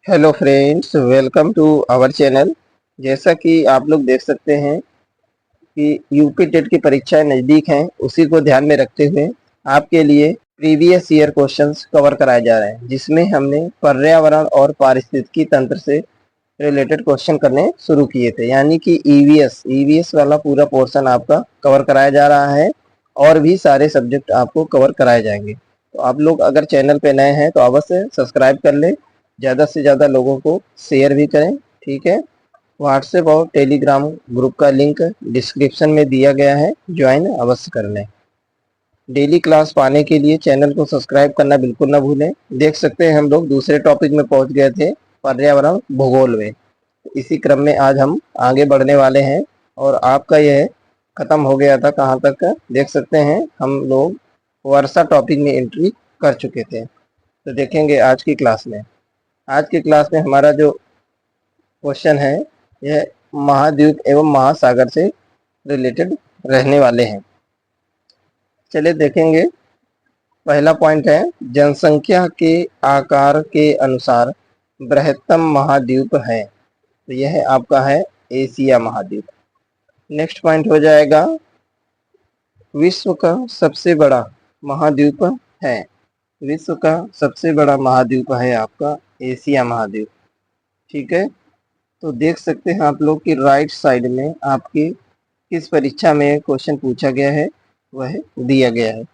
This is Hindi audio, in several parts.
Hello friends, welcome to our channel. जैसा कि आप लोग देख सकते हैं कि यूपी टेट की परीक्षाएं नज़दीक हैं, उसी को ध्यान में रखते हुए आपके लिए प्रीवियस ईयर क्वेश्चंस कवर कराए जा रहे हैं, जिसमें हमने पर्यावरण और पारिस्थितिकी तंत्र से रिलेटेड क्वेश्चन करने शुरू किए थे। यानी कि ईवीएस वाला पूरा पोर्शन आपका कवर कराया जा रहा है और भी सारे सब्जेक्ट आपको कवर कराए जाएंगे। तो आप लोग अगर चैनल पे नए हैं तो अवश्य सब्सक्राइब कर लें, ज़्यादा से ज़्यादा लोगों को शेयर भी करें। ठीक है, व्हाट्सएप और टेलीग्राम ग्रुप का लिंक डिस्क्रिप्शन में दिया गया है, ज्वाइन अवश्य कर लें। डेली क्लास पाने के लिए चैनल को सब्सक्राइब करना बिल्कुल ना भूलें। देख सकते हैं हम लोग दूसरे टॉपिक में पहुंच गए थे, पर्यावरण भूगोल में। इसी क्रम में आज हम आगे बढ़ने वाले हैं और आपका यह खत्म हो गया था कहाँ तक का देख सकते हैं। हम लोग वर्षा टॉपिक में एंट्री कर चुके थे, तो देखेंगे आज की क्लास में। आज की क्लास में हमारा जो क्वेश्चन है यह महाद्वीप एवं महासागर से रिलेटेड रहने वाले हैं। चलिए देखेंगे। पहला पॉइंट है, जनसंख्या के आकार के अनुसार बृहत्तम महाद्वीप है, तो यह आपका है एशिया महाद्वीप। नेक्स्ट पॉइंट हो जाएगा, विश्व का सबसे बड़ा महाद्वीप है। विश्व का सबसे बड़ा महाद्वीप है आपका एशिया महाद्वीप। ठीक है, तो देख सकते हैं आप लोग कि राइट साइड में आपकी किस परीक्षा में क्वेश्चन पूछा गया है वह दिया गया है।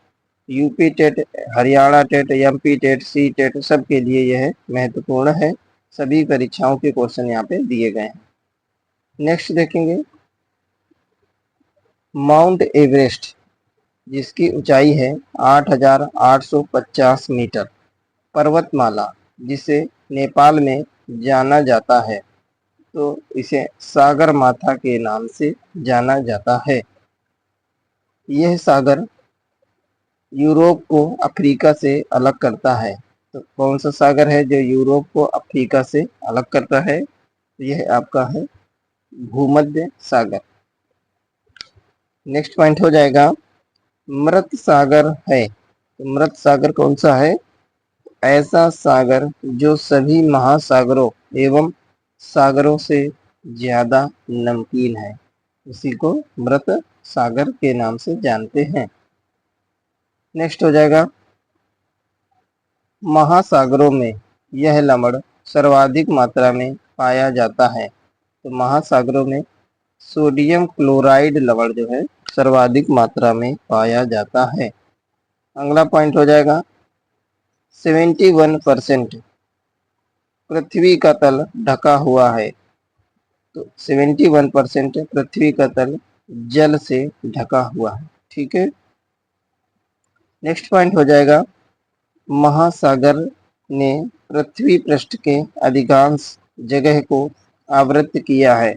UP TET, Haryana TET, MP TET, C TET सब के लिए यह महत्वपूर्ण है। सभी परीक्षाओं के क्वेश्चन यहाँ पे दिए गए हैं। नेक्स्ट देखेंगे, माउंट एवरेस्ट जिसकी ऊंचाई है 8,850 मीटर, पर्वतमाला जिसे नेपाल में जाना जाता है, तो इसे सागर माथा के नाम से जाना जाता है। यह सागर यूरोप को अफ्रीका से अलग करता है। तो कौन सा सागर है जो यूरोप को अफ्रीका से अलग करता है? यह आपका है भूमध्य सागर। नेक्स्ट पॉइंट हो जाएगा, मृत सागर है। तो मृत सागर कौन सा है? ऐसा सागर जो सभी महासागरों एवं सागरों से ज्यादा नमकीन है, उसी को मृत सागर के नाम से जानते हैं। नेक्स्ट हो जाएगा, महासागरों में यह लवण सर्वाधिक मात्रा में पाया जाता है। तो महासागरों में सोडियम क्लोराइड लवण जो है सर्वाधिक मात्रा में पाया जाता है। अगला पॉइंट हो जाएगा, 71% पृथ्वी का तल ढका हुआ है। तो 71% पृथ्वी का तल जल से ढका हुआ है। ठीक है, नेक्स्ट पॉइंट हो जाएगा, महासागर ने पृथ्वी पृष्ठ के अधिकांश जगह को आवृत किया है,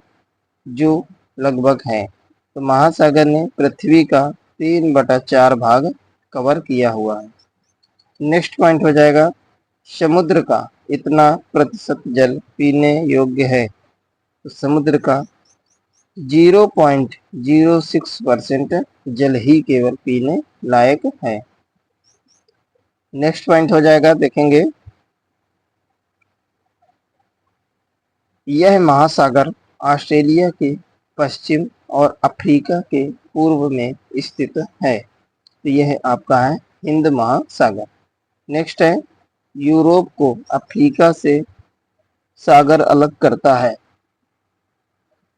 जो लगभग है। तो महासागर ने पृथ्वी का 3/4 भाग कवर किया हुआ है। नेक्स्ट पॉइंट हो जाएगा, समुद्र का इतना प्रतिशत जल पीने योग्य है। तो समुद्र का 0.06% जल ही केवल पीने लायक है। नेक्स्ट पॉइंट हो जाएगा, देखेंगे, यह महासागर ऑस्ट्रेलिया के पश्चिम और अफ्रीका के पूर्व में स्थित है। तो यह आपका है हिंद महासागर। नेक्स्ट है, यूरोप को अफ्रीका से सागर अलग करता है।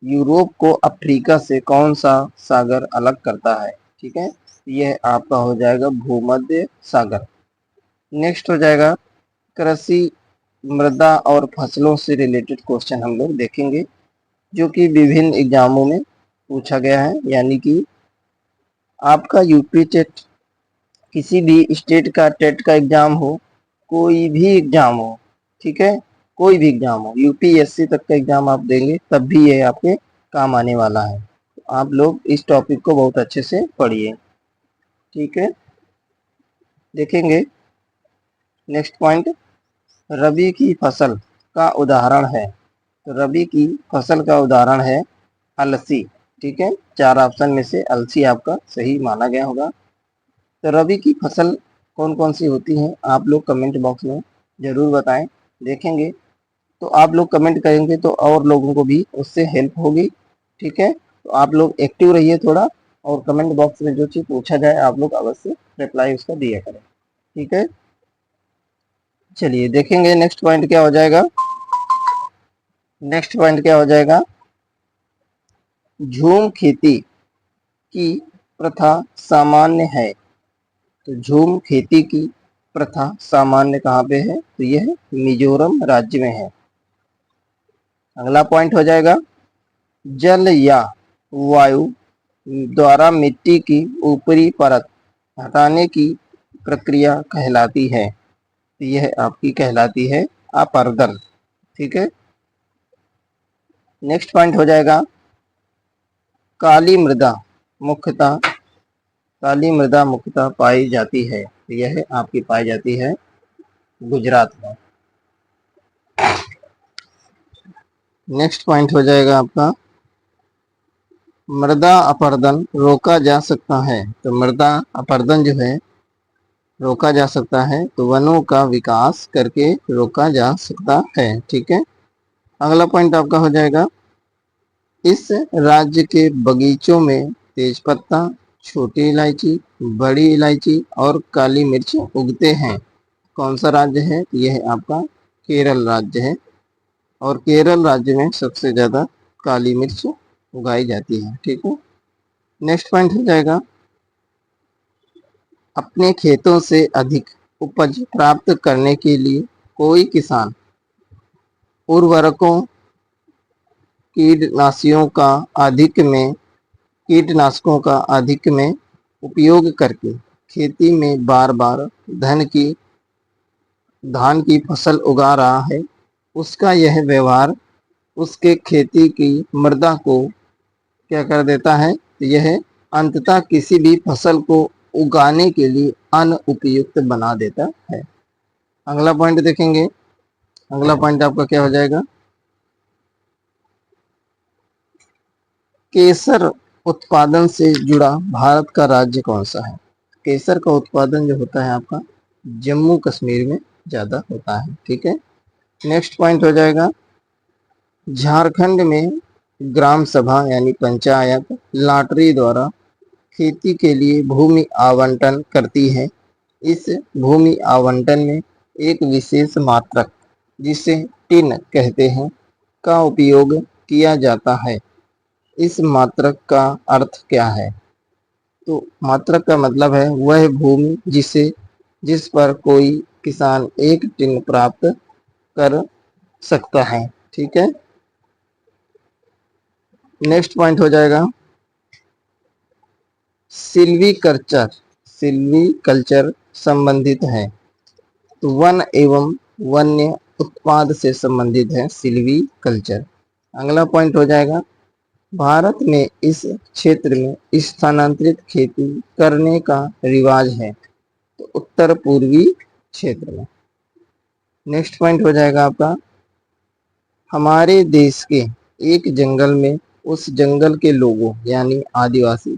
यूरोप को अफ्रीका से कौन सा सागर अलग करता है? ठीक है, यह आपका हो जाएगा भूमध्य सागर। नेक्स्ट हो जाएगा, कृषि, मृदा और फसलों से रिलेटेड क्वेश्चन हम लोग देखेंगे, जो कि विभिन्न एग्जामों में पूछा गया है। यानी कि आपका यूपी टेट, किसी भी स्टेट का टेट का एग्जाम हो, कोई भी एग्जाम हो, ठीक है, कोई भी एग्जाम हो, यूपीएससी तक का एग्जाम आप देंगे तब भी ये आपके काम आने वाला है। तो आप लोग इस टॉपिक को बहुत अच्छे से पढ़िए। ठीक है, देखेंगे नेक्स्ट पॉइंट, रबी की फसल का उदाहरण है। तो रबी की फसल का उदाहरण है अलसी। ठीक है, 4 ऑप्शन में से अलसी आपका सही माना गया होगा। तो रबी की फसल कौन कौन सी होती हैं, आप लोग कमेंट बॉक्स में ज़रूर बताएं। देखेंगे, तो आप लोग कमेंट करेंगे तो और लोगों को भी उससे हेल्प होगी। ठीक है, तो आप लोग एक्टिव रहिए थोड़ा, और कमेंट बॉक्स में जो चीज़ पूछा जाए आप लोग अवश्य रिप्लाई उसका दिया करें। ठीक है, चलिए देखेंगे नेक्स्ट पॉइंट क्या हो जाएगा। नेक्स्ट पॉइंट क्या हो जाएगा, झूम खेती की प्रथा सामान्य है। तो झूम खेती की प्रथा सामान्य कहाँ पे है, तो यह मिजोरम राज्य में है। अगला पॉइंट हो जाएगा, जल या वायु द्वारा मिट्टी की ऊपरी परत हटाने की प्रक्रिया कहलाती है। तो यह आपकी कहलाती है अपर्दन। ठीक है, नेक्स्ट पॉइंट हो जाएगा, काली मृदा मुख्यतः पाई जाती है। तो यह आपकी पाई जाती है गुजरात में। नेक्स्ट पॉइंट हो जाएगा आपका, मृदा अपरदन रोका जा सकता है। तो मृदा अपरदन जो है रोका जा सकता है, तो वनों का विकास करके रोका जा सकता है। ठीक है, अगला पॉइंट आपका हो जाएगा, इस राज्य के बगीचों में तेजपत्ता, छोटी इलायची, बड़ी इलायची और काली मिर्च उगते हैं। कौन सा राज्य है, तो यह आपका केरल राज्य है, और केरल राज्य में सबसे ज़्यादा काली मिर्च उगाई जाती है। ठीक है, नेक्स्ट पॉइंट हो जाएगा, अपने खेतों से अधिक उपज प्राप्त करने के लिए कोई किसान उर्वरकों कीटनाशकों का अधिक में उपयोग करके खेती में बार बार धान की फसल उगा रहा है। उसका यह व्यवहार उसके खेती की मृदा को क्या कर देता है, तो यह अंततः किसी भी फसल को उगाने के लिए अनुपयुक्त बना देता है। अगला पॉइंट देखेंगे, अगला पॉइंट आपका क्या हो जाएगा, केसर उत्पादन से जुड़ा भारत का राज्य कौन सा है। केसर का उत्पादन जो होता है आपका जम्मू कश्मीर में ज़्यादा होता है। ठीक है, नेक्स्ट पॉइंट हो जाएगा, झारखंड में ग्राम सभा यानी पंचायत लॉटरी द्वारा खेती के लिए भूमि आवंटन करती है। इस भूमि आवंटन में एक विशेष मात्रक, जिसे टिन कहते हैं, का उपयोग किया जाता है। इस मात्रक का अर्थ क्या है, तो मात्रक का मतलब है वह भूमि जिस पर कोई किसान एक टिन प्राप्त कर सकता है। ठीक है, नेक्स्ट पॉइंट हो जाएगा, सिल्वीकल्चर संबंधित है। तो वन एवं वन्य उत्पाद से संबंधित है सिल्वीकल्चर। अगला पॉइंट हो जाएगा, भारत में इस क्षेत्र में स्थानांतरित खेती करने का रिवाज है, तो उत्तर पूर्वी क्षेत्र में। नेक्स्ट पॉइंट हो जाएगा आपका, हमारे देश के एक जंगल में उस जंगल के लोगों यानी आदिवासी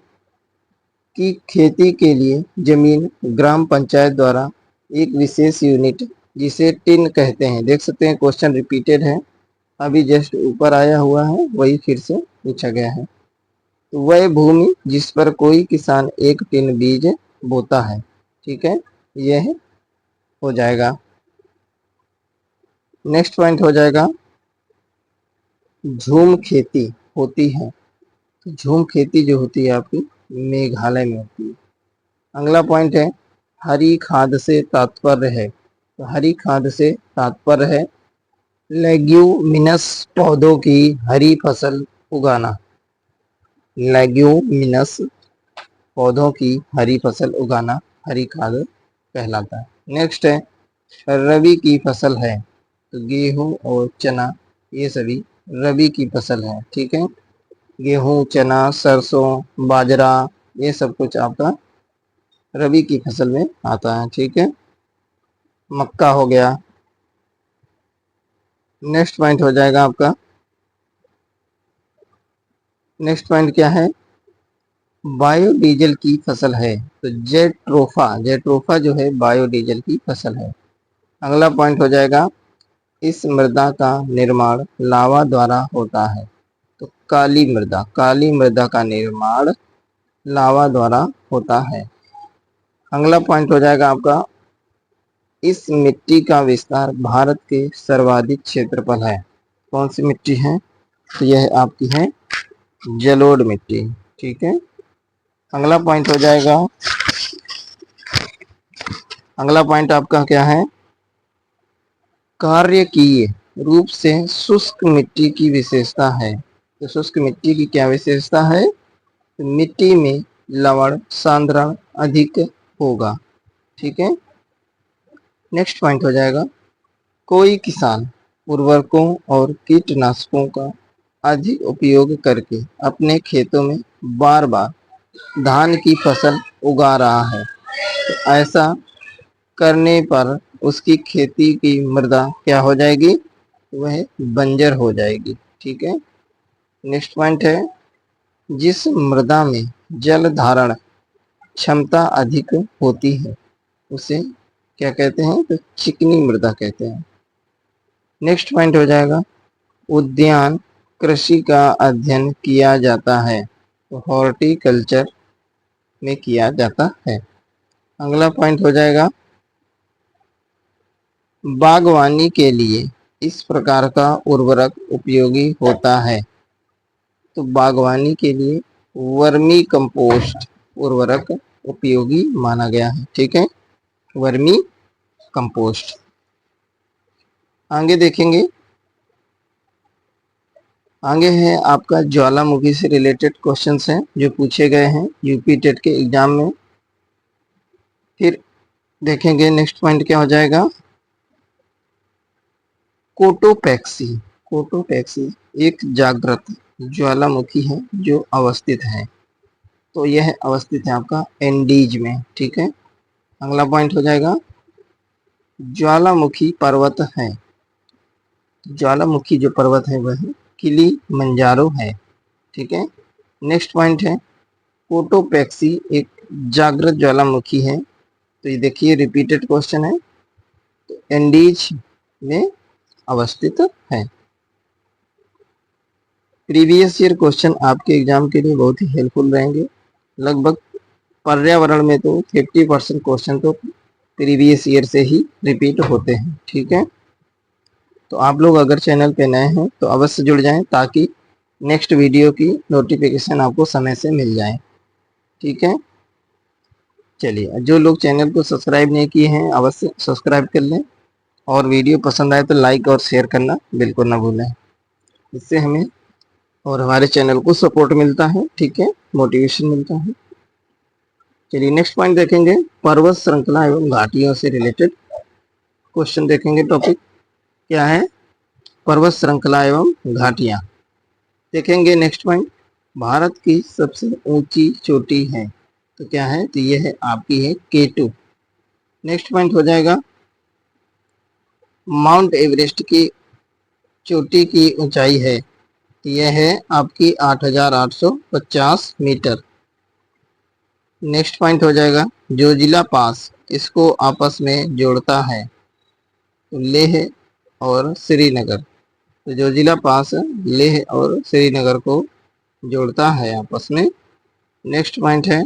की खेती के लिए जमीन ग्राम पंचायत द्वारा एक विशेष यूनिट, जिसे टिन कहते हैं, देख सकते हैं क्वेश्चन रिपीटेड है, अभी जस्ट ऊपर आया हुआ है, वही फिर से पूछा गया है। तो वह भूमि जिस पर कोई किसान एक टिन बीज बोता है। ठीक है, यह हो जाएगा। नेक्स्ट पॉइंट हो जाएगा, झूम खेती होती है। तो झूम खेती जो होती है आपकी मेघालय में होती है। अगला पॉइंट है, हरी खाद से तात्पर्य है। तो हरी खाद से तात्पर्य है लेग्यूमिनस पौधों की हरी फसल उगाना। लेग्यूमिनस पौधों की हरी फसल उगाना हरी खाद कहलाता है। नेक्स्ट है, रबी की फसल है। तो गेहूं और चना ये सभी रबी की फसल है। ठीक है, गेहूं, चना, सरसों, बाजरा ये सब कुछ आपका रबी की फसल में आता है। ठीक है, मक्का हो गया। नेक्स्ट पॉइंट हो जाएगा आपका, नेक्स्ट पॉइंट क्या है, बायोडीजल की फसल है। तो जेट्रोफा जो है बायोडीजल की फसल है। अगला पॉइंट हो जाएगा, इस मृदा का निर्माण लावा द्वारा होता है। तो काली मृदा का निर्माण लावा द्वारा होता है। अगला पॉइंट हो जाएगा आपका, इस मिट्टी का विस्तार भारत के सर्वाधिक क्षेत्रफल है। कौन सी मिट्टी है? तो यह आपकी है जलोढ़ मिट्टी। ठीक है। अगला पॉइंट हो जाएगा, अगला पॉइंट आपका क्या है? कार्यकीय रूप से शुष्क मिट्टी की विशेषता है। तो शुष्क मिट्टी की क्या विशेषता है? तो मिट्टी में लवण सांद्रण अधिक होगा। ठीक है। नेक्स्ट पॉइंट हो जाएगा, कोई किसान उर्वरकों और कीटनाशकों का अधिक उपयोग करके अपने खेतों में बार बार धान की फसल उगा रहा है। तो ऐसा करने पर उसकी खेती की मृदा क्या हो जाएगी? वह बंजर हो जाएगी। ठीक है। नेक्स्ट पॉइंट है, जिस मृदा में जल धारण क्षमता अधिक होती है उसे क्या कहते हैं? तो चिकनी मृदा कहते हैं। नेक्स्ट पॉइंट हो जाएगा, उद्यान कृषि का अध्ययन किया जाता है। तो हॉर्टिकल्चर में किया जाता है। अगला पॉइंट हो जाएगा, बागवानी के लिए इस प्रकार का उर्वरक उपयोगी होता है। तो बागवानी के लिए वर्मी कंपोस्ट उर्वरक उपयोगी माना गया है। ठीक है, वर्मी कंपोस्ट। आगे देखेंगे, आगे है आपका ज्वालामुखी से रिलेटेड क्वेश्चंस हैं जो पूछे गए हैं यूपी टेट के एग्जाम में। फिर देखेंगे नेक्स्ट पॉइंट क्या हो जाएगा, कोटोपैक्सी। कोटोपैक्सी एक जागृत ज्वालामुखी है जो अवस्थित है। तो यह अवस्थित है आपका एंडीज में। ठीक है। अगला पॉइंट हो जाएगा, ज्वालामुखी पर्वत है। ज्वालामुखी जो पर्वत है वह किलिमंजारो है। ठीक है। नेक्स्ट पॉइंट है, कोटोपैक्सी एक जागृत ज्वालामुखी है। तो ये देखिए रिपीटेड क्वेश्चन है। तो एंडीज में अवस्थित है। प्रीवियस ईयर क्वेश्चन आपके एग्जाम के लिए बहुत ही हेल्पफुल रहेंगे। लगभग पर्यावरण में तो 50% क्वेश्चन तो प्रीवियस ईयर से ही रिपीट होते हैं। ठीक है। तो आप लोग अगर चैनल पे नए हैं तो अवश्य जुड़ जाएं ताकि नेक्स्ट वीडियो की नोटिफिकेशन आपको समय से मिल जाए। ठीक है। चलिए, जो लोग चैनल को सब्सक्राइब नहीं किए हैं अवश्य सब्सक्राइब कर लें, और वीडियो पसंद आए तो लाइक और शेयर करना बिल्कुल ना भूलें। इससे हमें और हमारे चैनल को सपोर्ट मिलता है। ठीक है, मोटिवेशन मिलता है। चलिए नेक्स्ट पॉइंट देखेंगे, पर्वत श्रृंखला एवं घाटियों से रिलेटेड क्वेश्चन देखेंगे। टॉपिक क्या है? पर्वत श्रृंखला एवं घाटियां। देखेंगे नेक्स्ट पॉइंट, भारत की सबसे ऊंची चोटी है। तो क्या है? तो यह है आपकी है K2। नेक्स्ट पॉइंट हो जाएगा, माउंट एवरेस्ट की चोटी की ऊंचाई है। तो यह है आपकी 8,850 मीटर। नेक्स्ट पॉइंट हो जाएगा, जोजिला पास इसको आपस में जोड़ता है। तो लेह और श्रीनगर। तो जोजिला पास लेह और श्रीनगर को जोड़ता है आपस में। नेक्स्ट पॉइंट है,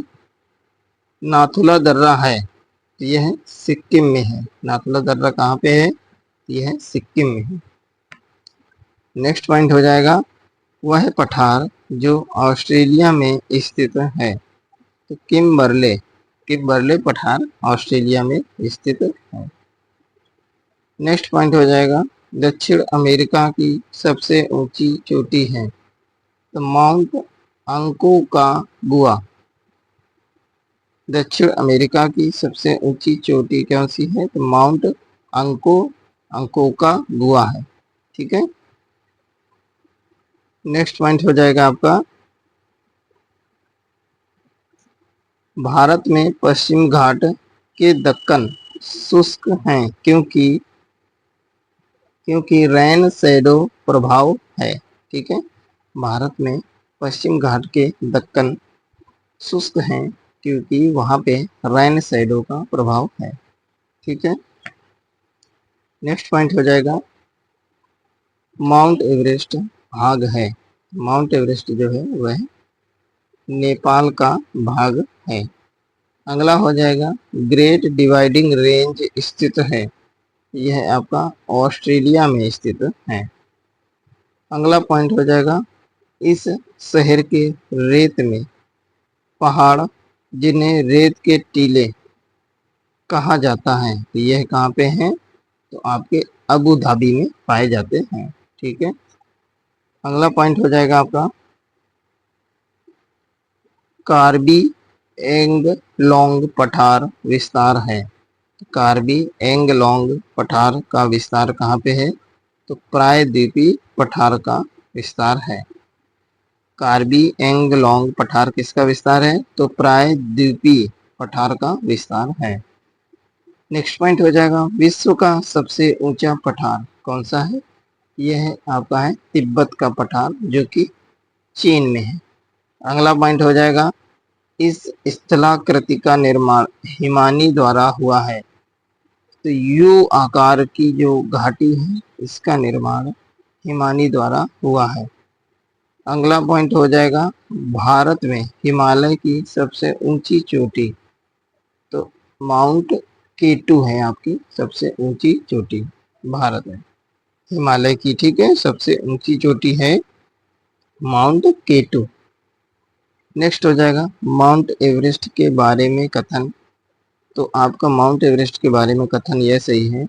नाथुला दर्रा है। तो यह सिक्किम में है। नाथुला दर्रा कहाँ पे है? यह सिक्किम में है। नेक्स्ट पॉइंट हो जाएगा, वह पठार जो ऑस्ट्रेलिया में स्थित है। तो किम्बरले पठार ऑस्ट्रेलिया में स्थित है। नेक्स्ट पॉइंट हो जाएगा, दक्षिण अमेरिका की सबसे ऊंची चोटी है। तो माउंट अंकोकागुआ। दक्षिण अमेरिका की सबसे ऊंची चोटी कौन सी है? तो माउंट अंकोकागुआ है। ठीक है। नेक्स्ट पॉइंट हो जाएगा आपका, भारत में पश्चिम घाट के दक्कन शुष्क हैं क्योंकि रैन शैडो प्रभाव है। ठीक है। भारत में पश्चिम घाट के दक्कन शुष्क हैं क्योंकि वहां पे रैन शैडो का प्रभाव है। ठीक है। नेक्स्ट पॉइंट हो जाएगा, माउंट एवरेस्ट भाग है। माउंट एवरेस्ट जो है वह नेपाल का भाग है। अगला हो जाएगा ग्रेट डिवाइडिंग रेंज स्थित है। यह आपका ऑस्ट्रेलिया में स्थित है। अगला पॉइंट हो जाएगा इस शहर के रेत में पहाड़ जिन्हें रेत के टीले कहा जाता है, तो यह कहाँ पे हैं? तो आपके अबू धाबी में पाए जाते हैं। ठीक है। अगला पॉइंट हो जाएगा आपका कार्बी एंगलोंग पठार विस्तार है। कार्बी एंगलोंग पठार का विस्तार कहाँ पे है? तो प्रायद्वीपीय पठार का विस्तार है। कार्बी एंगलोंग पठार किसका विस्तार है? तो प्रायद्वीपीय पठार का विस्तार है। नेक्स्ट पॉइंट हो जाएगा विश्व का सबसे ऊंचा पठार कौन सा है? यह आपका है तिब्बत का पठार जो कि चीन में है। अगला पॉइंट हो जाएगा इस स्थलाकृति का निर्माण हिमानी द्वारा हुआ है। तो यू आकार की जो घाटी है इसका निर्माण हिमानी द्वारा हुआ है। अगला पॉइंट हो जाएगा भारत में हिमालय की सबसे ऊंची चोटी, तो माउंट केटू है आपकी सबसे ऊंची चोटी भारत में हिमालय की। ठीक है, सबसे ऊंची चोटी है माउंट केटू। नेक्स्ट हो जाएगा माउंट एवरेस्ट के बारे में कथन। तो आपका माउंट एवरेस्ट के बारे में कथन यह सही है,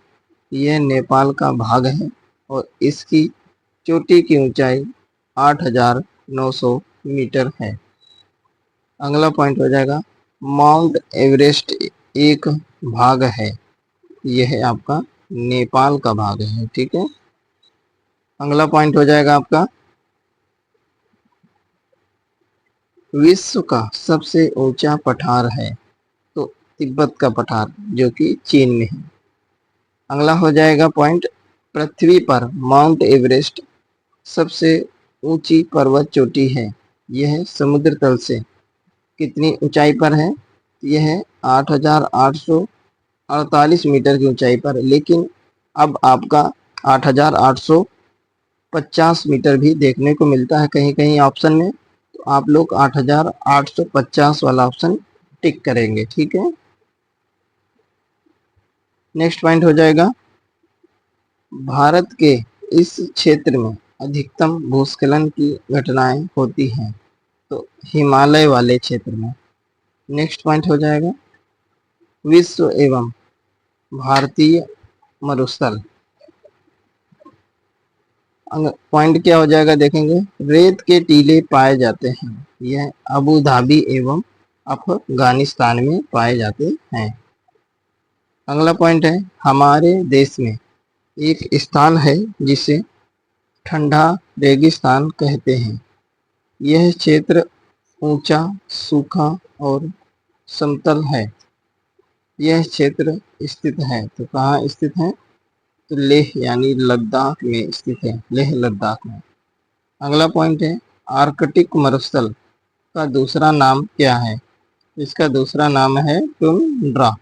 यह नेपाल का भाग है और इसकी चोटी की ऊंचाई 8,900 मीटर है। अगला पॉइंट हो जाएगा माउंट एवरेस्ट एक भाग है, यह आपका नेपाल का भाग है। ठीक है। अगला पॉइंट हो जाएगा आपका विश्व का सबसे ऊंचा पठार है, तो तिब्बत का पठार जो कि चीन में है। अगला हो जाएगा पॉइंट पृथ्वी पर माउंट एवरेस्ट सबसे ऊंची पर्वत चोटी है, यह समुद्र तल से कितनी ऊंचाई पर है? यह 8,848 मीटर की ऊंचाई पर है, लेकिन अब आपका 8,850 मीटर भी देखने को मिलता है कहीं कहीं ऑप्शन में, तो आप लोग 8,850 वाला ऑप्शन टिक करेंगे। ठीक है। नेक्स्ट पॉइंट हो जाएगा भारत के इस क्षेत्र में अधिकतम भूस्खलन की घटनाएं होती हैं, तो हिमालय वाले क्षेत्र में। नेक्स्ट पॉइंट हो जाएगा विश्व एवं भारतीय मरुस्थल। पॉइंट क्या हो जाएगा देखेंगे, रेत के टीले पाए जाते हैं, यह अबू धाबी एवं अफगानिस्तान में पाए जाते हैं। अगला पॉइंट है हमारे देश में एक स्थान है जिसे ठंडा रेगिस्तान कहते हैं, यह क्षेत्र ऊंचा, सूखा और समतल है। यह क्षेत्र स्थित है, तो कहाँ स्थित है? तो लेह यानी लद्दाख में स्थित है, लेह लद्दाख में। अगला पॉइंट है आर्कटिक मरुस्थल का दूसरा नाम क्या है? इसका दूसरा नाम है टुंड्रा।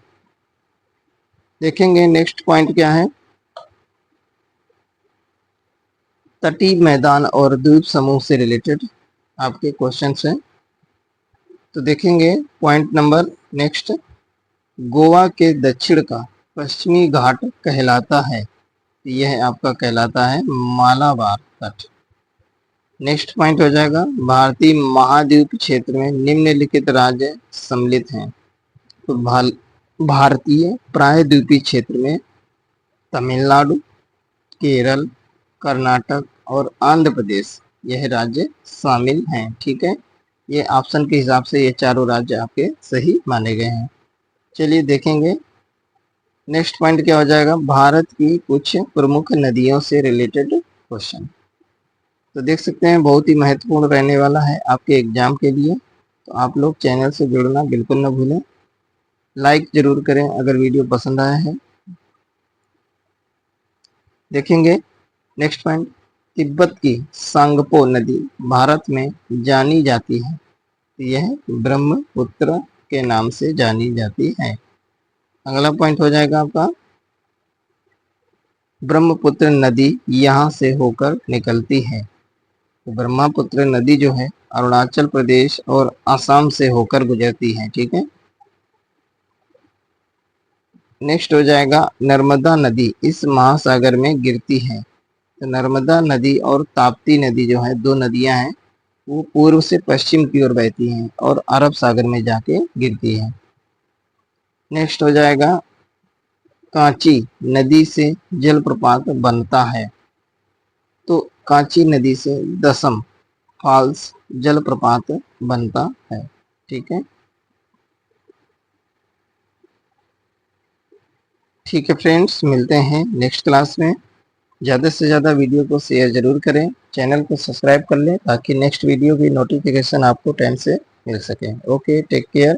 देखेंगे नेक्स्ट पॉइंट क्या है, तटीय मैदान और द्वीप समूह से रिलेटेड आपके क्वेश्चंस हैं। तो देखेंगे पॉइंट नंबर नेक्स्ट, गोवा के दक्षिण का पश्चिमी घाट कहलाता है, यह आपका कहलाता है मालाबार तट। नेक्स्ट पॉइंट हो जाएगा भारतीय महाद्वीप क्षेत्र में निम्नलिखित राज्य सम्मिलित हैं। तो भारतीय प्रायद्वीपीय क्षेत्र में तमिलनाडु, केरल, कर्नाटक और आंध्र प्रदेश यह राज्य शामिल हैं। ठीक है, ये ऑप्शन के हिसाब से ये चारों राज्य आपके सही माने गए हैं। चलिए देखेंगे नेक्स्ट पॉइंट क्या हो जाएगा, भारत की कुछ प्रमुख नदियों से रिलेटेड क्वेश्चन। तो देख सकते हैं बहुत ही महत्वपूर्ण रहने वाला है आपके एग्जाम के लिए, तो आप लोग चैनल से जुड़ना बिल्कुल ना भूलें, लाइक जरूर करें अगर वीडियो पसंद आया है। देखेंगे नेक्स्ट पॉइंट, तिब्बत की सांगपो नदी भारत में जानी जाती है, यह ब्रह्मपुत्र के नाम से जानी जाती है। अगला पॉइंट हो जाएगा आपका ब्रह्मपुत्र नदी यहाँ से होकर निकलती है। तो ब्रह्मपुत्र नदी जो है अरुणाचल प्रदेश और असम से होकर गुजरती है। ठीक है। नेक्स्ट हो जाएगा नर्मदा नदी इस महासागर में गिरती है। तो नर्मदा नदी और ताप्ती नदी जो है, दो नदियां हैं, वो पूर्व से पश्चिम की ओर बहती हैं और अरब सागर में जाके गिरती है। नेक्स्ट हो जाएगा कांची नदी से जलप्रपात बनता है। तो कांची नदी से दसम फॉल्स जलप्रपात बनता है। ठीक है। ठीक है फ्रेंड्स, मिलते हैं नेक्स्ट क्लास में। ज़्यादा से ज़्यादा वीडियो को शेयर ज़रूर करें, चैनल को सब्सक्राइब कर लें ताकि नेक्स्ट वीडियो की नोटिफिकेशन आपको टाइम से मिल सके। Okay, take care.